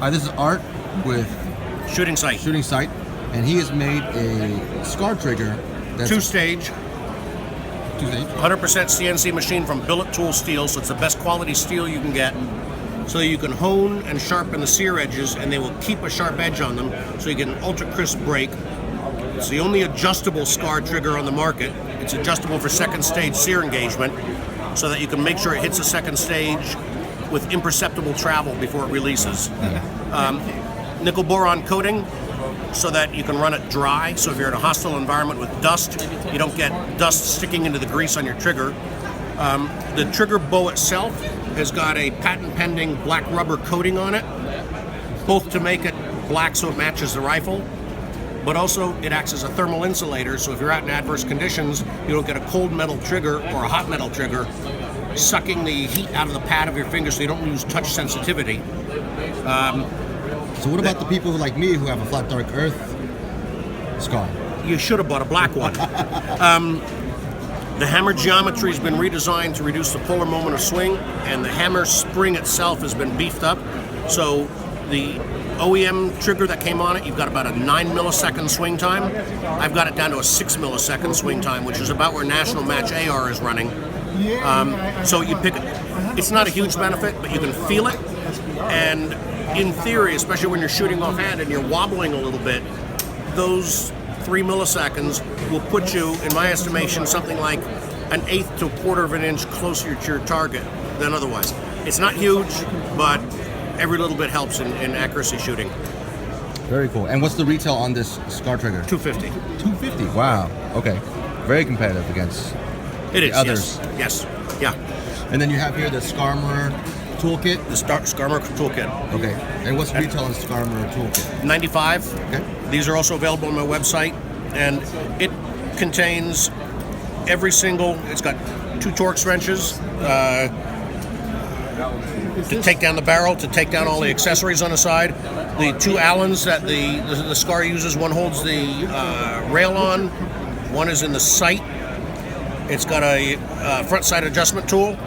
This is Art with Shooting Sight. And he has made a SCAR trigger that's Two-stage. 2-stage. 100% CNC machine from billet tool steel, so it's the best quality steel you can get. So you can hone and sharpen the sear edges, and they will keep a sharp edge on them, so you get an ultra crisp break. It's the only adjustable SCAR trigger on the market. It's adjustable for second stage sear engagement, so that you can make sure it hits the second stage with imperceptible travel before it releases. Nickel boron coating, so that you can run it dry. So if you're in a hostile environment with dust, you don't get dust sticking into the grease on your trigger. The trigger bow itself has got a patent-pending black rubber coating on it, both to make it black so it matches the rifle, but also it acts as a thermal insulator, so if you're out in adverse conditions, you don't get a cold metal trigger or a hot metal trigger sucking the heat out of the pad of your finger, so you don't lose touch sensitivity. So what about the people like me who have a flat dark earth SCAR? You should have bought a black one. The hammer geometry has been redesigned to reduce the polar moment of swing, and the hammer spring itself has been beefed up. So the OEM trigger that came on it, you've got about a 9 millisecond swing time. I've got it down to a 6 millisecond swing time, which is about where National Match AR is running. So you pick it. It's not a huge benefit, but you can feel it. And in theory, especially when you're shooting offhand and you're wobbling a little bit, those 3 milliseconds will put you, in my estimation, something like an eighth to a quarter of an inch closer to your target than otherwise. It's not huge, but every little bit helps in accuracy shooting. Very cool. And what's the retail on this SCAR trigger? $250. $250. Wow. Okay. Very competitive against the others. Yes. Yeah. And then you have here the SCARmorer Toolkit. The SCARmorer Toolkit. Okay. And what's retail on SCARmorer Toolkit? $95. Okay. These are also available on my website, and it contains every single. It's got 2 Torx wrenches to take down the barrel, to take down all the accessories on the side. The 2 Allens that the SCAR uses. One holds the rail on. One is in the sight. It's got a front side adjustment tool.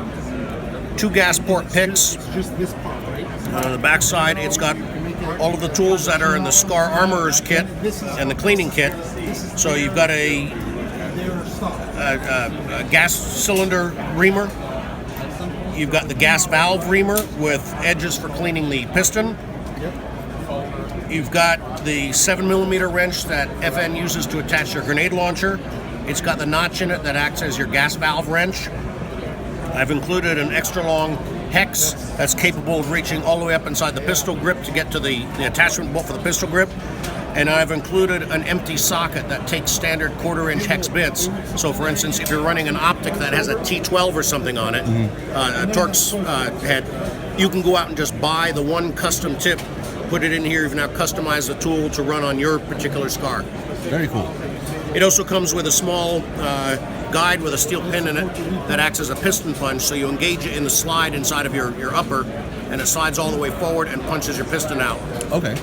2 gas port picks. On the back side, it's got all of the tools that are in the SCARmorer kit and the cleaning kit. So you've got a gas cylinder reamer. You've got the gas valve reamer with edges for cleaning the piston. You've got the 7mm wrench that FN uses to attach your grenade launcher. It's got the notch in it that acts as your gas valve wrench. I've included an extra long hex that's capable of reaching all the way up inside the pistol grip to get to the attachment bolt for the pistol grip. And I've included an empty socket that takes standard 1/4-inch hex bits. So for instance, if you're running an optic that has a T12 or something on it, a Torx head, you can go out and just buy the one custom tip, put it in here. You've now customized the tool to run on your particular SCAR. Very cool. It also comes with a small guide with a steel pin in it that acts as a piston punch, so you engage it in the slide inside of your upper, and it slides all the way forward and punches your piston out. Okay.